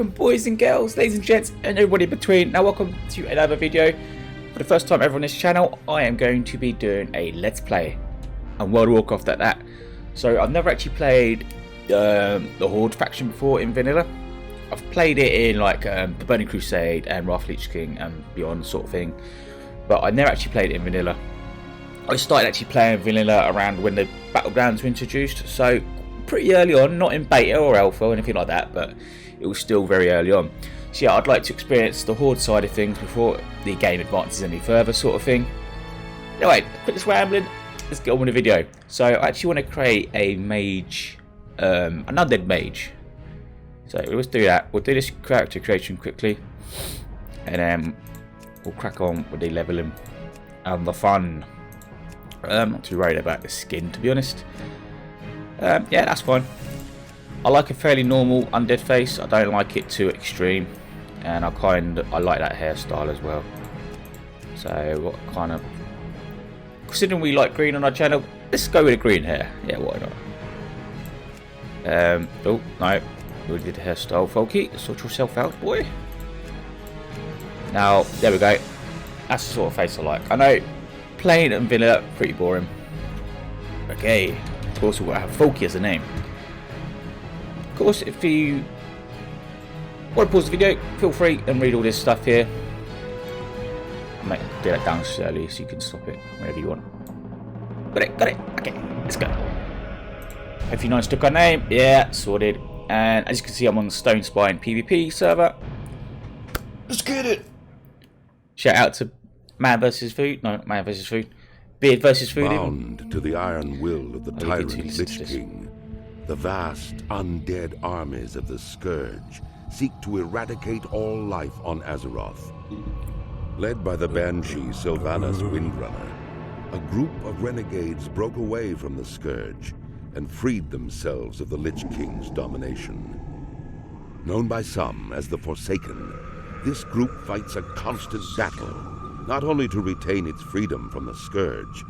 welcome boys and girls, ladies and gents, and everybody in between. Now welcome to another video. For the first time ever on this channel, I am going to be doing a Let's Play on World of Warcraft at that. So I've never actually played the Horde faction before in vanilla. I've played it in like the Burning Crusade and Wrath of Lich King and beyond sort of thing. But I never actually played it in vanilla. I started actually playing vanilla around when the Battlegrounds were introduced. So pretty early on, not in beta or alpha or anything like that, but it was still very early on. So yeah, I'd like to experience the Horde side of things before the game advances any further sort of thing. Anyway, quit this rambling, let's get on with the video. So I actually want to create a mage, an undead mage. So let's do that. We'll do this character creation quickly, and then we'll crack on with the leveling and the fun. Not too worried about the skin, to be honest. Yeah, that's fine. I like a fairly normal undead face. I don't like it too extreme, and I like that hairstyle as well. So what kind of, considering we like green on our channel, let's go with a green hair. Yeah, why not? Oh no, we did the hairstyle. Falky, sort yourself out, boy. Now there we go. That's the sort of face I like. I know plain and vanilla pretty boring. Okay. Of course, we'll have Falky as a name. Of course, if you want to pause the video, feel free and read all this stuff here. I might do that down slowly so you can stop it whenever you want. Got it. Okay, let's go. If you know stuck our name, yeah, sorted. And as you can see, I'm on the Stone Spine PvP server. Let's get it. Shout out to Man vs Food. No, not Man vs Food. Beard versus Food. Bound to the iron will of the tyrant Lich King, the vast undead armies of the Scourge seek to eradicate all life on Azeroth. Led by the Banshee Sylvanas Windrunner, a group of renegades broke away from the Scourge and freed themselves of the Lich King's domination. Known by some as the Forsaken, this group fights a constant battle, not only to retain its freedom from the Scourge,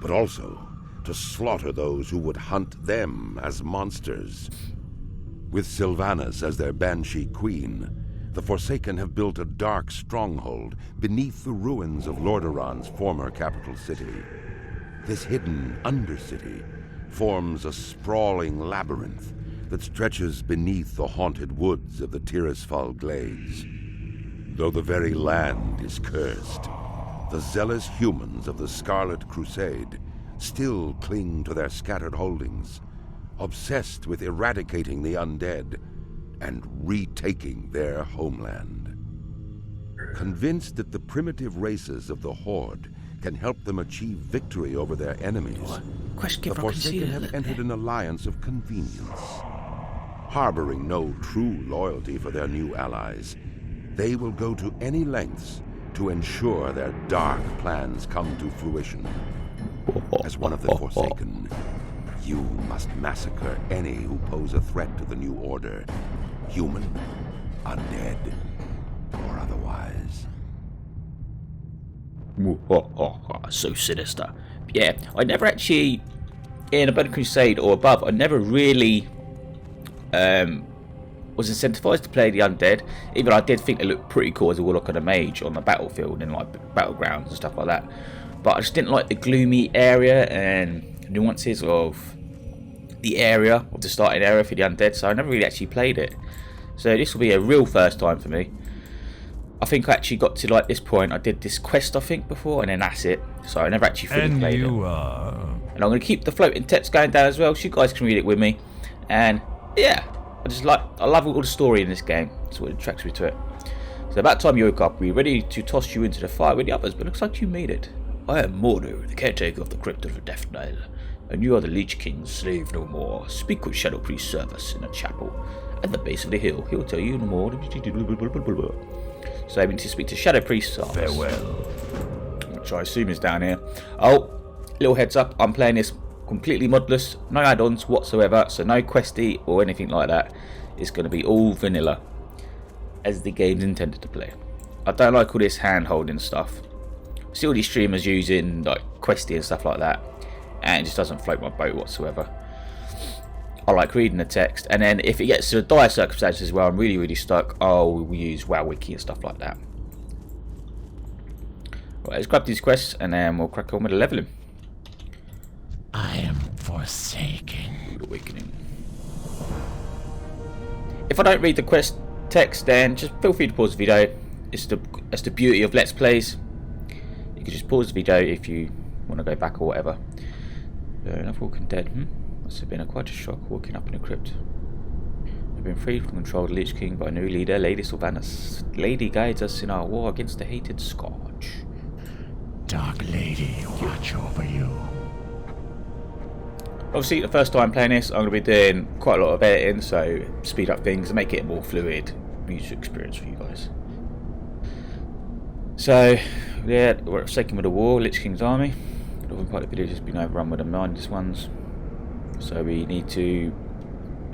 but also to slaughter those who would hunt them as monsters. With Sylvanas as their Banshee Queen, the Forsaken have built a dark stronghold beneath the ruins of Lordaeron's former capital city. This hidden Undercity forms a sprawling labyrinth that stretches beneath the haunted woods of the Tirisfal Glades. Though the very land is cursed, the zealous humans of the Scarlet Crusade still cling to their scattered holdings, obsessed with eradicating the undead and retaking their homeland. Convinced that the primitive races of the Horde can help them achieve victory over their enemies, the Forsaken have entered an alliance of convenience. Harboring no true loyalty for their new allies, they will go to any lengths to ensure their dark plans come to fruition. As one of the Forsaken, you must massacre any who pose a threat to the new order, human, undead, or otherwise. So sinister. Yeah, I never actually, in a Burning Crusade or above, I never really was incentivized to play the undead, even though I did think it looked pretty cool as a warlock and a mage on the battlefield and like battlegrounds and stuff like that. But I just didn't like the gloomy area and nuances of the area, of the starting area for the undead, so I never really actually played it. So this will be a real first time for me. I think I actually got to like this point, I did this quest I think before, and then that's it. So I never actually fully played it. And I'm going to keep the floating text going down as well, so you guys can read it with me. And yeah, I love all the story in this game. That's what attracts me to it. So about time you woke up, we're ready to toss you into the fire with the others, but it looks like you made it. I am Mordo, the caretaker of the crypt of the Death Nile, and you are the Lich King's slave no more. Speak with Shadow Priest Service in a chapel at the base of the hill. He'll tell you no more. So I need to speak to Shadow Priest Service. Farewell. Which I assume is down here. Oh, little heads up, I'm playing this completely modless, no add-ons whatsoever, so no questy or anything like that. It's going to be all vanilla, as the game's intended to play. I don't like all this hand-holding stuff. See all these streamers using like questy and stuff like that, and it just doesn't float my boat whatsoever. I like reading the text, and then if it gets to the dire circumstances where I'm really stuck, I'll use WoW Wiki and stuff like that. Right, let's grab these quests and then we'll crack on with the leveling. I am forsaken. Awakening. If I don't read the quest text, then just feel free to pause the video. That's the beauty of Let's Plays. You can just pause the video if you want to go back or whatever. Enough Walking Dead. Must have been quite a shock walking up in a crypt. We've been freed from control of the Lich King by a new leader, Lady Sylvanas. Lady guides us in our war against the hated Scourge. Dark Lady, watch over you. Obviously, the first time playing this, I'm going to be doing quite a lot of editing, so speed up things and make it a more fluid music experience for you guys. So, yeah, we're at second with the war, Lich King's army. The northern part of the village has been overrun with the mindless ones. So we need to...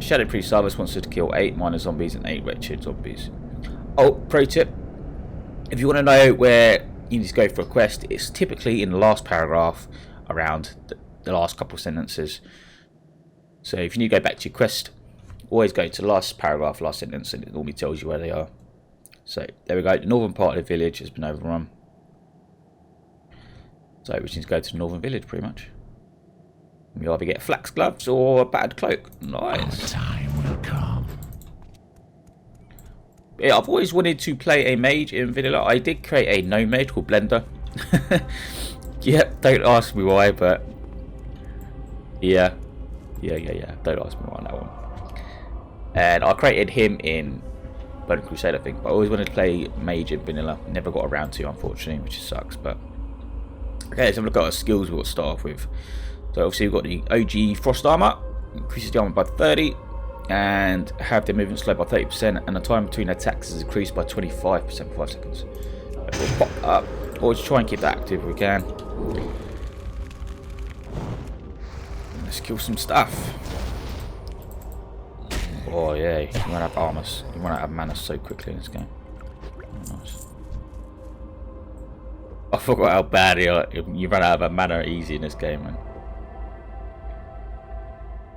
Shadow Priest Sarvis wants us to kill 8 minor zombies and 8 wretched zombies. Oh, pro tip. If you want to know where you need to go for a quest, it's typically in the last paragraph around the last couple of sentences. So if you need to go back to your quest, always go to the last paragraph, last sentence, and it normally tells you where they are. So there we go, the northern part of the village has been overrun. So we just need to go to the northern village pretty much. We either get flax gloves or a battered cloak. Nice. Our time will come. Yeah, I've always wanted to play a mage in vanilla. I did create a no mage called Blender. Yep, don't ask me why, but yeah. Don't ask me why on that one. And I created him in Burning Crusade, I think. But I always wanted to play mage in vanilla. Never got around to, unfortunately, which sucks. But okay, let's have a look at our skills we've got to start off with. So obviously we've got the OG Frost Armor, increases the armor by 30, and have their movement slowed by 30%, and the time between attacks is increased by 25% for 5 seconds. We'll pop up, or just try and keep that active if we can. Let's kill some stuff. Oh yeah, you run out of armor, you run out of mana so quickly in this game. Oh, nice. I forgot how bad you run out of mana easy in this game, man.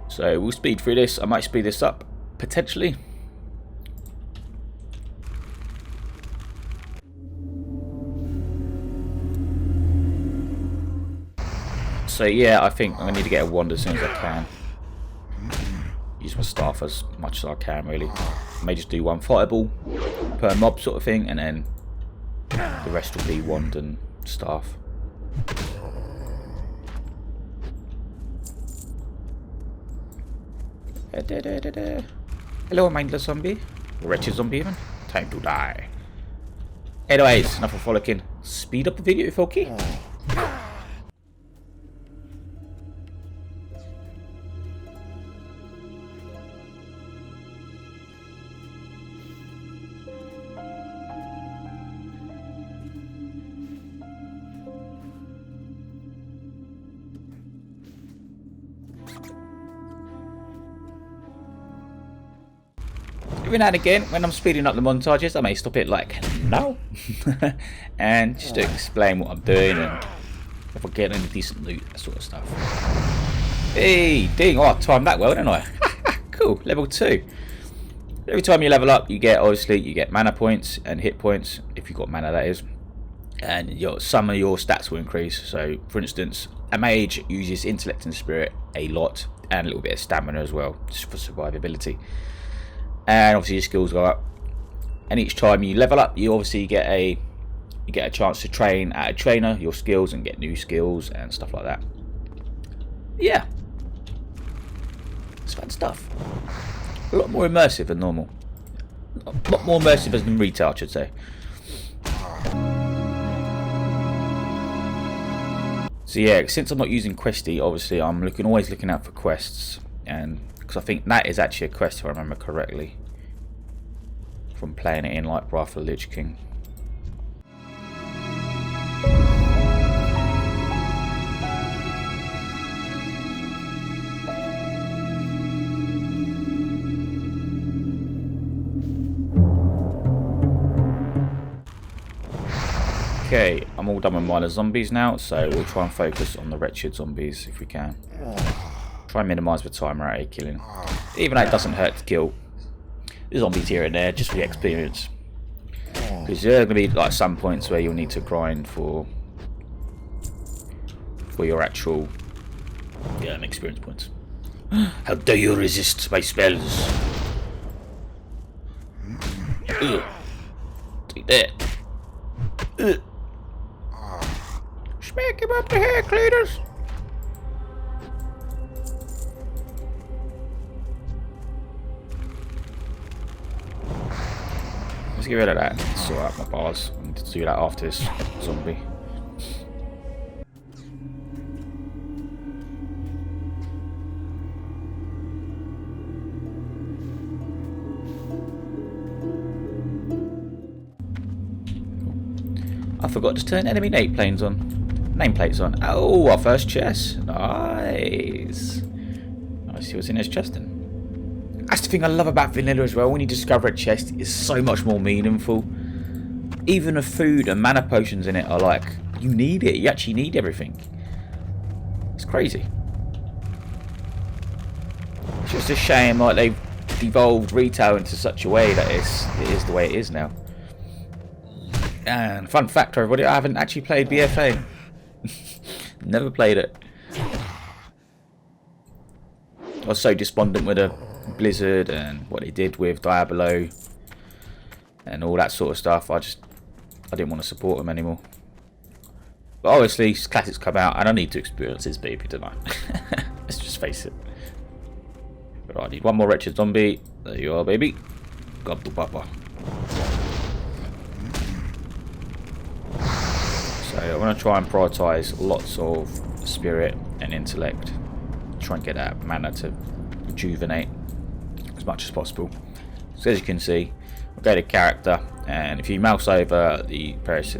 So we'll speed through this. I might speed this up, potentially. So yeah, I think I'm going to need to get a wand as soon as I can. Use my staff as much as I can, really. I may just do one fireball per mob sort of thing, and then the rest will be wand and staff. Hello, mindless zombie. Wretched zombie even. Time to die. Anyways, enough of frolicking. Speed up the video, Falky. Every now and again, when I'm speeding up the montages, I may stop it like now and just to explain what I'm doing and if I get any decent loot, that sort of stuff. Hey, ding! Oh, I timed that well, didn't I? Cool, level 2. Every time you level up, you get mana points and hit points if you've got mana, that is, and some of your stats will increase. So, for instance, a mage uses intellect and spirit a lot, and a little bit of stamina as well, just for survivability. And obviously your skills go up, and each time you level up, you obviously get a chance to train at a trainer your skills and get new skills and stuff like that. Yeah, it's fun stuff. A lot more immersive than normal. A lot more immersive than retail, I should say. So yeah, since I'm not using Questy, obviously I'm always looking out for quests, and because I think that is actually a quest if I remember correctly from playing it in like Wrath of the Lich King. Okay, I'm all done with minor zombies now, so we'll try and focus on the wretched zombies if we can. Try and minimise the time rate of killing. Even though it doesn't hurt to kill the zombies here and there, just for the experience. Because there are going to be like some points where you'll need to grind for your actual experience points. How dare you resist my spells? Take that. Smack him up the head, Cletus. Let's get rid of that. Sort out my bars. I need to do that after this zombie. I forgot to turn enemy nameplates on. Oh, our first chest. Nice. Let's see what's in this chest then. That's the thing I love about vanilla as well. When you discover a chest, it's so much more meaningful. Even the food and mana potions in it are like, you need it. You actually need everything. It's crazy. It's just a shame like they've devolved retail into such a way that it is the way it is now. And fun fact, everybody, I haven't actually played BFA. Never played it. I was so despondent with a Blizzard and what they did with Diablo and all that sort of stuff. I didn't want to support them anymore. But obviously, Classic's come out and I need to experience this baby, don't I? Let's just face it. But I need one more wretched zombie. There you are, baby. Gobble papa. So I'm going to try and prioritise lots of spirit and intellect. Try and get that mana to rejuvenate as much as possible. So as you can see, we'll go to character, and if you mouse over the various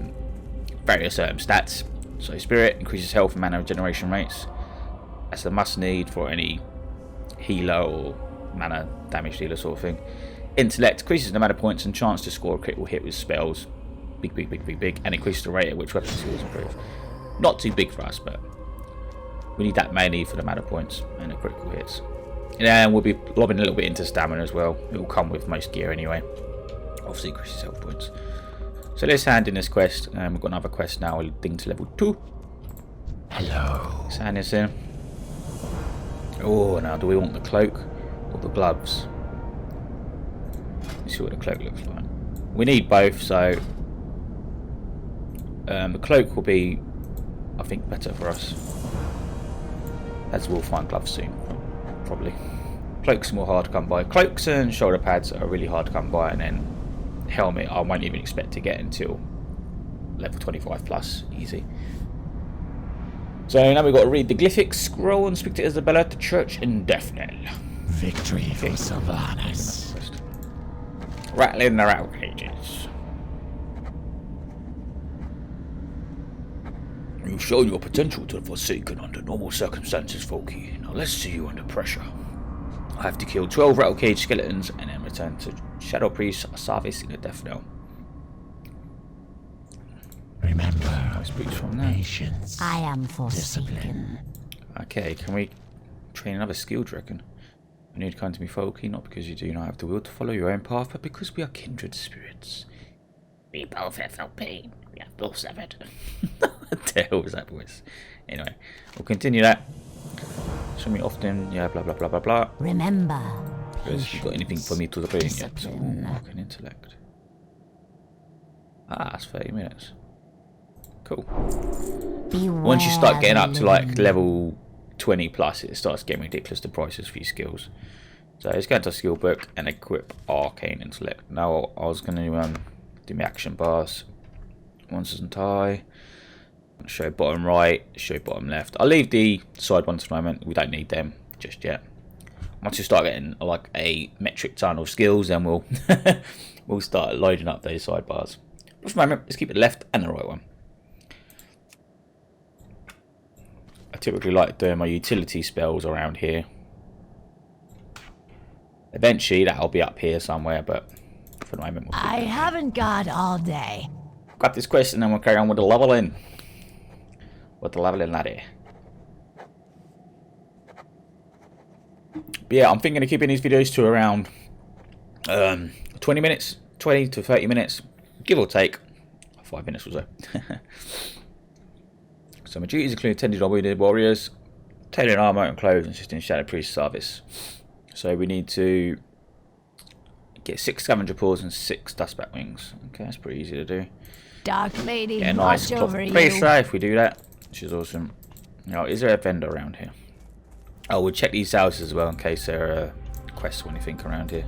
stats, so spirit increases health and mana regeneration rates. That's a must need for any healer or mana damage dealer sort of thing. Intellect increases the mana points and chance to score a critical hit with spells. Big, and increases the rate at which weapon skills improve. Not too big for us, but we need that mainly for the mana points and the critical hits. And we'll be lobbing a little bit into stamina as well. It will come with most gear anyway. Obviously increases health points. So let's hand in this quest. We've got another quest now, ding to level 2. Hello. Let's hand this in. Oh, now do we want the cloak or the gloves? Let's see what the cloak looks like. We need both, so the cloak will be, I think, better for us. As we'll find gloves soon, probably. Cloaks are more hard to come by. Cloaks and shoulder pads are really hard to come by, and then helmet I won't even expect to get until level 25 plus, easy. So now we've got to read the glyphic scroll and speak to Isabella at the church in Defnel. Victory for Sylvanas. Rattling the rattle cages. You've shown your potential to the Forsaken under normal circumstances, Falky. Now let's see you under pressure. I have to kill 12 rattle cage skeletons and then return to Shadow Priest service in the Defnel. Remember, from that. patience. I am Discipline. forsaken. Okay, can we train another skill, do you reckon? You need to come to me, Falky, not because you do not have the will to follow your own path, but because we are kindred spirits. We both have felt pain. We have both suffered. What the hell was that voice? Anyway, we'll continue that. Show me often, yeah, blah blah blah blah blah. Remember, Has you got anything for me to train yet? So, discipline. mark and intellect. Ah, that's 30 minutes. Cool. beware. Once you start getting up to like living. level 20 plus, it starts getting ridiculous, the prices for your skills. So let's go to skill book and equip arcane intellect. Now I was going to do my action bars. Monsters and tie. Show bottom right, show bottom left. I'll leave the side ones for the moment. We don't need them just yet. Once you start getting like a metric ton of skills, then we'll we'll start loading up those sidebars. But for the moment, let's keep it left and the right one. I typically like doing my utility spells around here. Eventually that'll be up here somewhere, but for the moment we'll keep I it. haven't got all day. Got this quest and then we'll carry on with the leveling. With the leveling laddie. But yeah, I'm thinking of keeping these videos to around 20 minutes, 20 to 30 minutes, give or take 5 minutes or so. So my duties include tending on wounded warriors, tailoring armor and clothes, and assisting Shadow Priest service. So we need to get 6 scavenger paws and 6 dustbat wings. Okay, that's pretty easy to do. Dark Lady, Get a nice watch over place you. there if we do that, which is awesome. Now, is there a vendor around here? Oh, we'll check these houses as well in case there are quests or anything around here.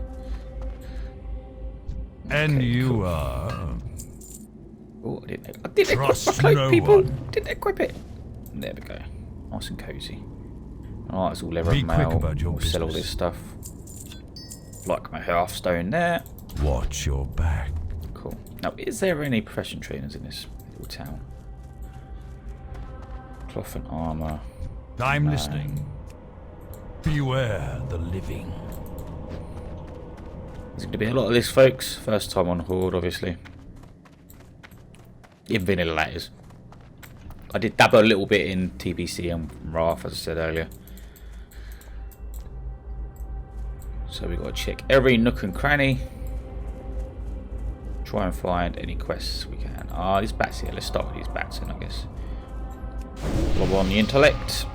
And Okay, you cool. are... Oh, I didn't equip my Trust cloak, no people. one. Didn't equip it. There we go. Nice and cozy. Oh, it's all leather Be and quick mail. about your We'll sell all business. this stuff. Like my hearthstone there. Watch your back. Cool. Now, is there any profession trainers in this little town? Cloth and armor. I'm listening. Beware the living. There's going to be a lot of this, folks. First time on Horde, obviously. In vanilla, that is. I did dabble a little bit in TBC and Wrath, as I said earlier. So we've got to check every nook and cranny. Try and find any quests we can. Ah, these bats here. Let's start with these bats in, I guess. Lob on the intellect.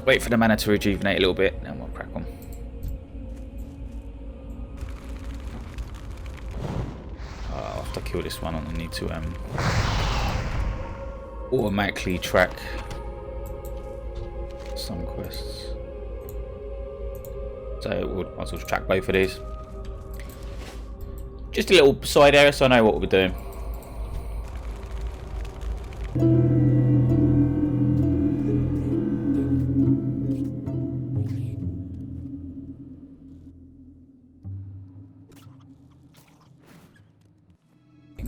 Wait for the mana to rejuvenate a little bit, and we'll crack on. After I kill this one, I need to automatically track some quests. So we'll might as well track both of these. Just a little side area, so I know what we're doing.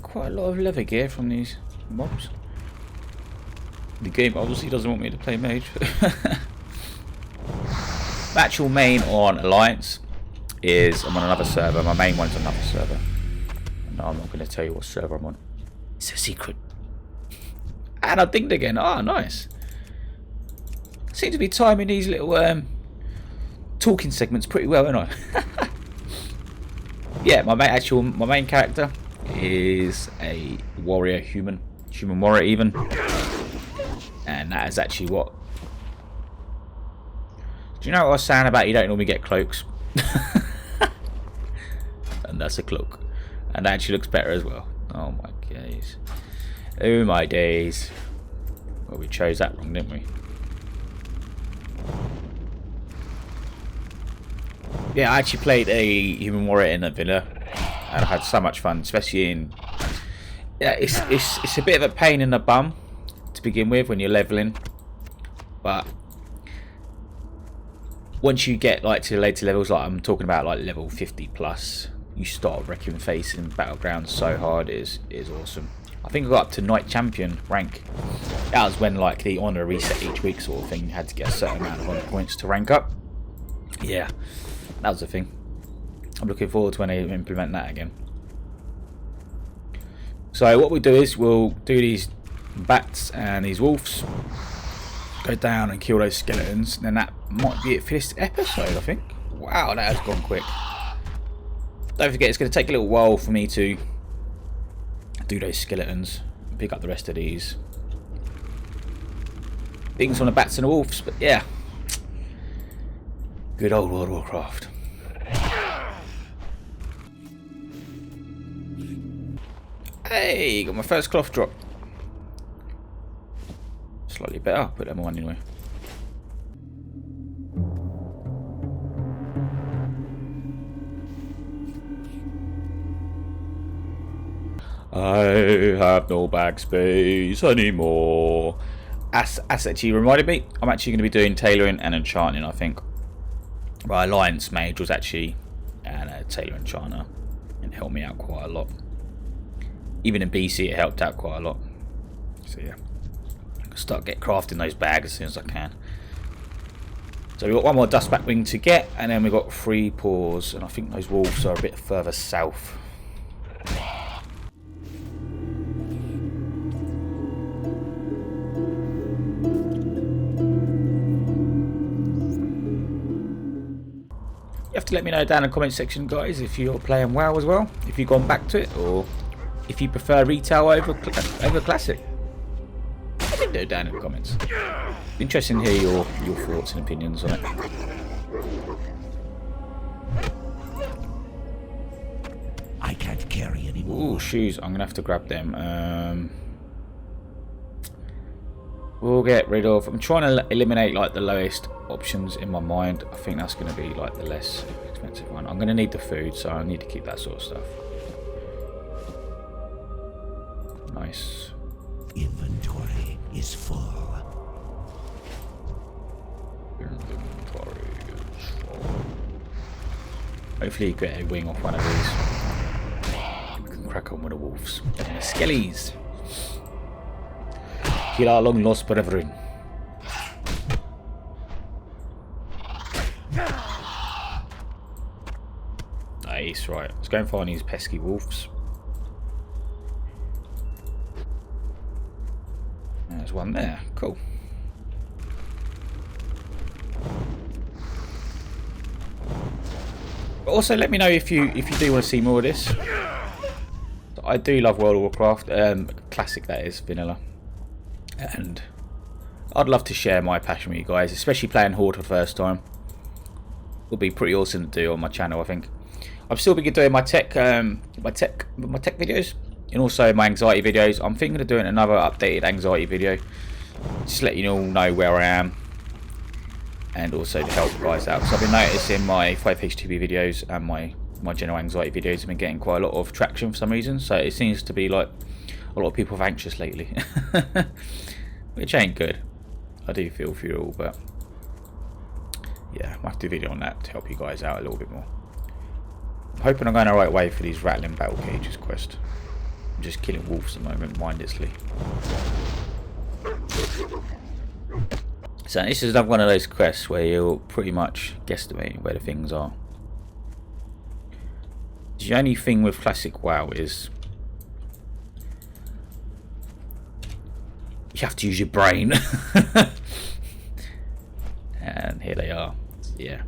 Quite a lot of leather gear from these mobs. The game obviously doesn't want me to play mage. My actual main on Alliance is I'm on another server. My main one's on another server. No, I'm not going to tell you what server I'm on. It's a secret. And I dinged again. Ah, nice. Seem to be timing these little talking segments pretty well, don't I? Yeah, my main character is a warrior, human warrior even, and that is actually what. Do you know what I was saying about you don't normally get cloaks? And that's a cloak, and that actually looks better as well. Oh my days! Oh my days! Well, we chose that wrong, didn't we? Yeah, I actually played a human warrior in a villa. And I had so much fun, especially in. Yeah, it's a bit of a pain in the bum to begin with when you're leveling, but once you get like to the later levels, like I'm talking about like level 50 plus, you start wrecking face in battlegrounds so hard. It is awesome. I think I got up to Knight Champion rank. That was when like the honour reset each week sort of thing. You had to get a certain amount of honour points to rank up. Yeah, that was the thing. I'm looking forward to when they implement that again. So what we'll do is we'll do these bats and these wolves, go down and kill those skeletons, and then that might be it for this episode, I think. Wow, that has gone quick. Don't forget, it's going to take a little while for me to do those skeletons and pick up the rest of these things on the bats and the wolves. But yeah, good old World of Warcraft. Hey, got my first cloth drop. Slightly better, put them on anyway. I have no bag space anymore. That's actually reminded me, I'm actually going to be doing tailoring and enchanting, I think. My Alliance mage was actually a tailor enchanter and helped me out quite a lot. Even in BC it helped out quite a lot. So yeah, I'll start crafting those bags as soon as I can. So we've got one more dustbat wing to get, and then we've got 3 paws, and I think those wolves are a bit further south. So let me know down in the comment section, guys, if you're playing WoW as well, if you've gone back to it, or if you prefer retail over classic. Let me know down in the comments. Interesting to hear your thoughts and opinions on it. I can't carry anymore. Ooh, shoes. I'm gonna have to grab them. We'll get rid of. I'm trying to eliminate like the lowest options in my mind. I think that's going to be like the less expensive one. I'm going to need the food, so I need to keep that sort of stuff. Nice. Inventory is full. Inventory is full. Hopefully you get a wing off one of these. We can crack on with the wolves and the skellies. Kill our long lost brethren. Nice, right. Let's go and find these pesky wolves. There's one there. Cool. But also, let me know if you do want to see more of this. I do love World of Warcraft, Classic that is, vanilla. And I'd love to share my passion with you guys, especially playing Horde for the first time. Would be pretty awesome to do on my channel, I think. I've still been doing my tech videos and also my anxiety videos. I'm thinking of doing another updated anxiety video, just let you all know where I am, and also to help you guys out. So I've been noticing my 5HTV videos and my general anxiety videos have been getting quite a lot of traction for some reason. So it seems to be like a lot of people are anxious lately, which ain't good. I do feel for you all, but yeah, I might have to do a video on that to help you guys out a little bit more. I'm hoping I'm going the right way for these rattling battle cages quest. I'm just killing wolves at the moment mindlessly. So this is another one of those quests where you'll pretty much guesstimate where the things are. The only thing with classic WoW is you have to use your brain. And here they are. Yeah.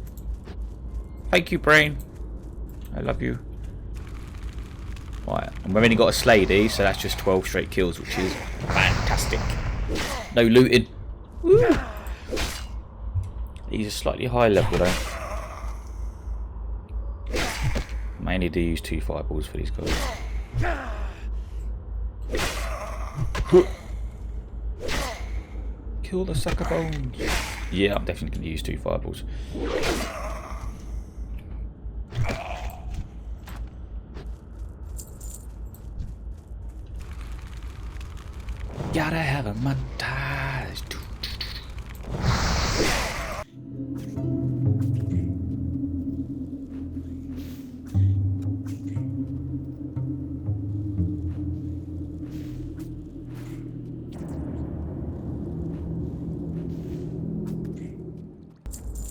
Thank you, brain. I love you. Right, and we've only got a slay these, so that's just 12 straight kills, which is fantastic. No looting. Woo. These are slightly high level though. Mainly do use 2 fireballs for these guys. Kill the sucker bones. Yeah, I'm definitely going to use 2 fireballs. Gotta have a montage.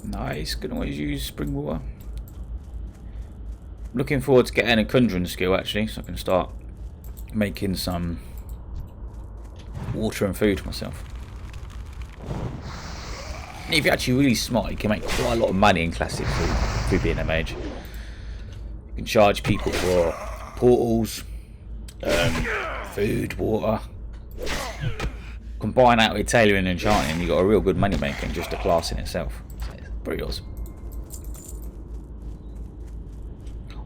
Nice, can always use spring water. Looking forward to getting a conjuring skill actually, so I can start making some water and food for myself. And if you're actually really smart, you can make quite a lot of money in classic through being a mage. You can charge people for portals, food, water. Combine that with tailoring and enchanting, you've got a real good money maker in just the class in itself. So it's pretty awesome.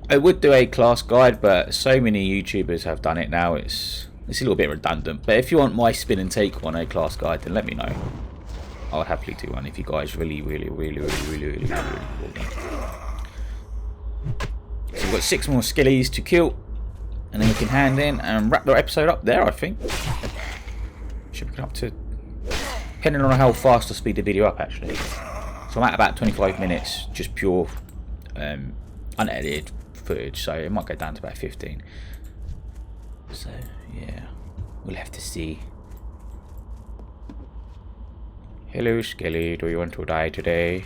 I would do a class guide, but so many YouTubers have done it now, it's a little bit redundant. But if you want my spin and take on a class guide, then let me know. I'll happily do one if you guys really want one. So we've got 6 more skillies to kill, and then we can hand in and wrap the episode up there, I think. Should be up to, depending on how fast I speed the video up actually. So I'm at about 25 minutes, just pure unedited footage, so it might go down to about 15. So yeah, we'll have to see. Hello Skelly, do you want to die today?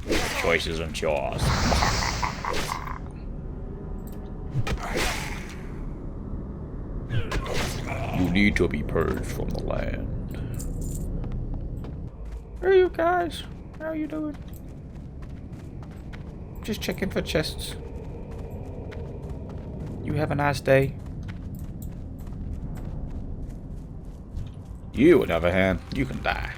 The choice isn't yours. You need to be purged from the land. Hey you guys, how you doing? Just checking for chests. You have a nice day. You, on the other hand, you can die.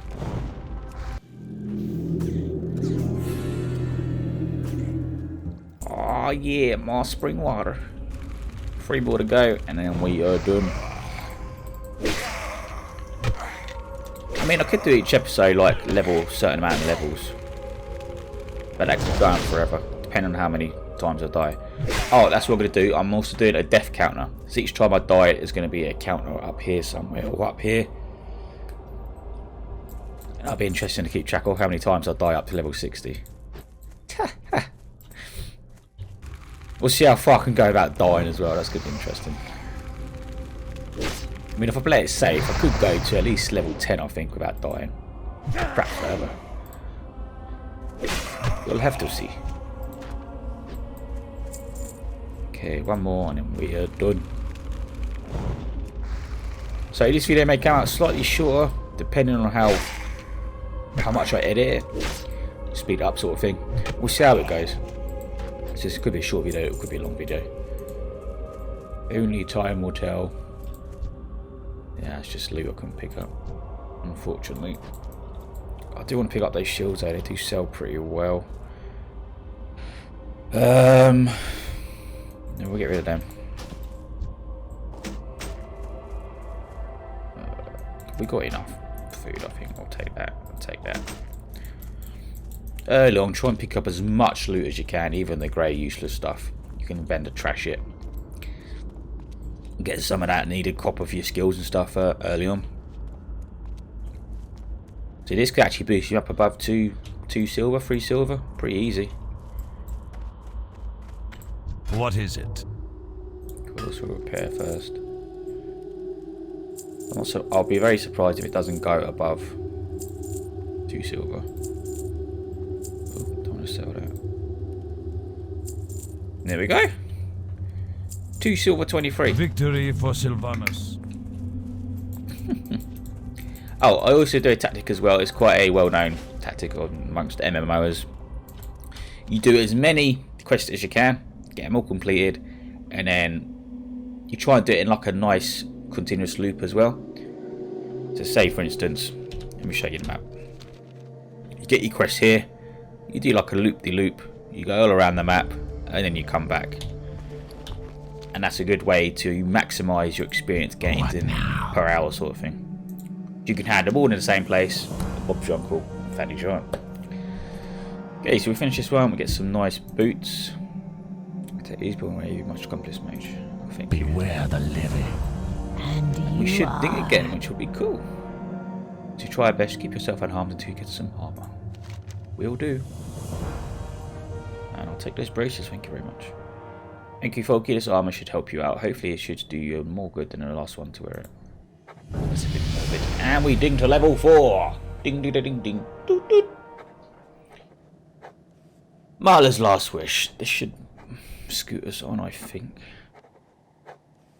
Oh yeah, more spring water. 3 more to go, and then we are done. I mean, I could do each episode like a certain amount of levels, but that could go on forever, depending on how many times I die. Oh, that's what I'm going to do. I'm also doing a death counter. So each time I die, there's going to be a counter up here somewhere, or up here. And that'll be interesting to keep track of how many times I die up to level 60. We'll see how far I can go without dying as well. That's going to be interesting. I mean, if I play it safe, I could go to at least level 10, I think, without dying. Perhaps further. We'll have to see. Okay, one more and then we are done. So this video may come out slightly shorter, depending on how much I edit it. Speed up sort of thing. We'll see how it goes. So this could be a short video, it could be a long video. Only time will tell. Yeah, it's just loot I can pick up, unfortunately. I do want to pick up those shields though, they do sell pretty well. No, we'll get rid of them. We got enough food, I think. I'll take that. I'll take that. Early on, try and pick up as much loot as you can, even the grey useless stuff. You can bend to trash it. Get some of that needed copper for your skills and stuff early on. So this could actually boost you up above 2 silver, 3 silver. Pretty easy. What is it? Cool, so we'll repair first. Also, I'll be very surprised if it doesn't go above 2 silver. Oh, don't want to sell that. There we go. 2 silver 23. Victory for Sylvanus. Oh, I also do a tactic as well. It's quite a well-known tactic amongst MMOs. You do as many quests as you can, get them all completed, and then you try and do it in like a nice continuous loop as well. So say for instance, let me show you the map. You get your quest here, you do like a loop-de-loop, you go all around the map, and then you come back. And that's a good way to maximise your experience gains in per hour sort of thing. You can have them all in the same place. Bob's your uncle, Fanny Giant. Okay, so we finish this one, we get some nice boots. Take these, but away much accomplished mage, I think. Beware the living. And We you should are. dig again, which would be cool. So try our best to keep yourself unharmed until you get some armour. Will do. And I'll take those braces, thank you very much. Thank you, Falky. This armour should help you out. Hopefully it should do you more good than the last one to wear it. That's a bit morbid. And we ding to level 4. Ding ding ding ding ding. Doot, doot. Marla's last wish. This should scoot us on, I think.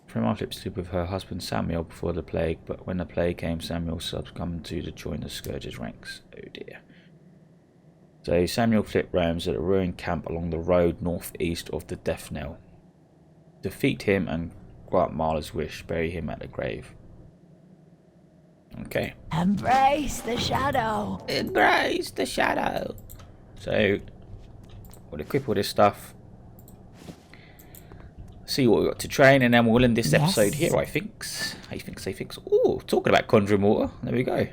Primarch lived with her husband Samuel before the plague, but when the plague came, Samuel succumbed to join the Scourge's ranks. Oh dear. So Samuel Flip roams at a ruined camp along the road northeast of the Death Knell. Defeat him and grant Marla's wish. Bury him at the grave. Okay. Embrace the shadow. Embrace the shadow. So we'll equip all this stuff. See what we got to train, and then we'll end this episode here, I think. I think. Oh, talking about conjuring water. There we go.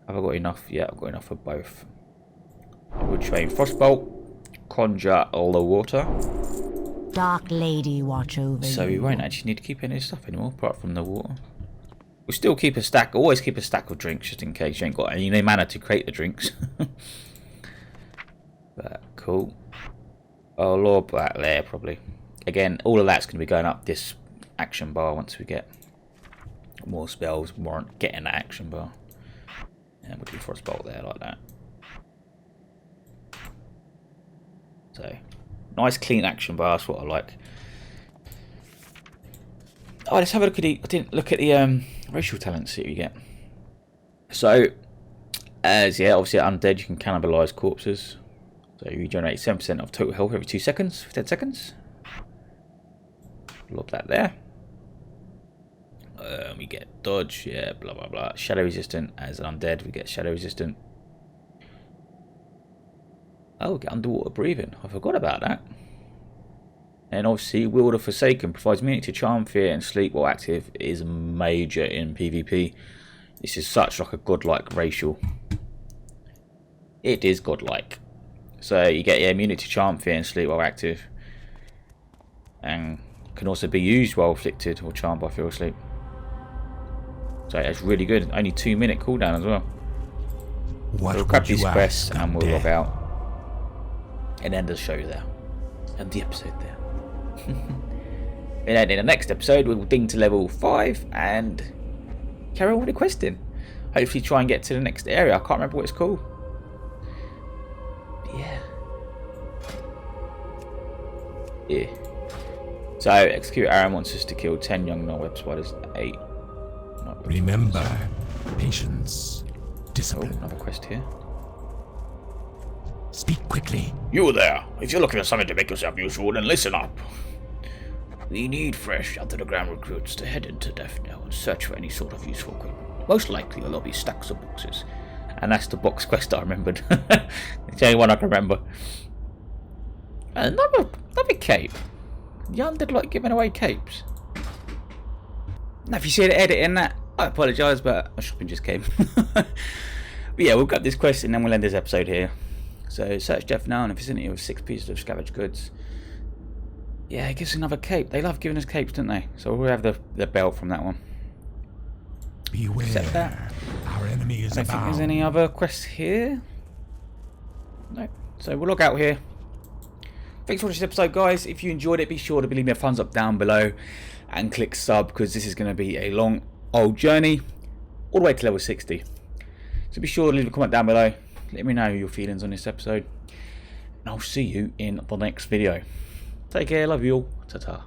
Have I got enough? Yeah, I've got enough for both. We'll train Frostbolt, conjure all the water. Dark Lady watch over you. So we won't actually need to keep any of this stuff anymore, apart from the water. We'll still keep a stack, always keep a stack of drinks, just in case you ain't got any mana to create the drinks. But cool. Oh, Lord, back there, probably. Again, all of that's going to be going up this action bar once we get more spells, warrant getting that action bar. And we'll do Frostbolt there, like that. So, nice clean action bar, that's what I like. Oh, let's have a look at the... I didn't look at the racial talents, see what you get. So, as yeah, obviously undead, you can cannibalise corpses. So you regenerate 7% of total health every 2 seconds for 10 seconds. Lob that there. We get dodge, yeah, blah blah blah. Shadow resistant as an undead, we get shadow resistant. Oh, we get underwater breathing. I forgot about that. And obviously, World of Forsaken provides immunity to charm, fear, and sleep while active. It is major in PvP. This is such like a godlike racial. It is godlike. So you get immunity to charm, fear, and sleep while active, and can also be used while afflicted or charmed by fear or sleep. So that's really good. Only 2-minute cooldown as well. What We'll grab would you this quest ask, and we'll undead? log out and end the show there, and the episode there. And then in the next episode we'll ding to level 5 and carry on with the questing. Hopefully try and get to the next area. I can't remember what it's called. But yeah. So execute Aaron wants us to kill 10 young non-web spiders. 8. Remember, patience, Oh, discipline. another quest here. Speak quickly. You there! If you're looking for something to make yourself useful, then listen up. We need fresh, out-of-the-ground recruits to head into Death now and search for any sort of useful equipment. Most likely there'll be stacks of boxes. And that's the box quest I remembered. It's the only one I can remember. Another cape. The undead like giving away capes. Now if you see the edit in that, I apologise, but my shopping just came. But yeah, we'll grab this quest and then we'll end this episode here. So search Death now in the vicinity of 6 pieces of scavenged goods. Yeah, it gives us another cape. They love giving us capes, don't they? So we'll have the belt from that one. Beware. Accept that. Our enemy is I don't think there's abound. any other quests here. No. So we'll log out here. Thanks for watching this episode, guys. If you enjoyed it, be sure to leave me a thumbs up down below and click sub, because this is going to be a long old journey all the way to level 60. So be sure to leave a comment down below. Let me know your feelings on this episode. And I'll see you in the next video. Take care. Love you all. Ta-ta.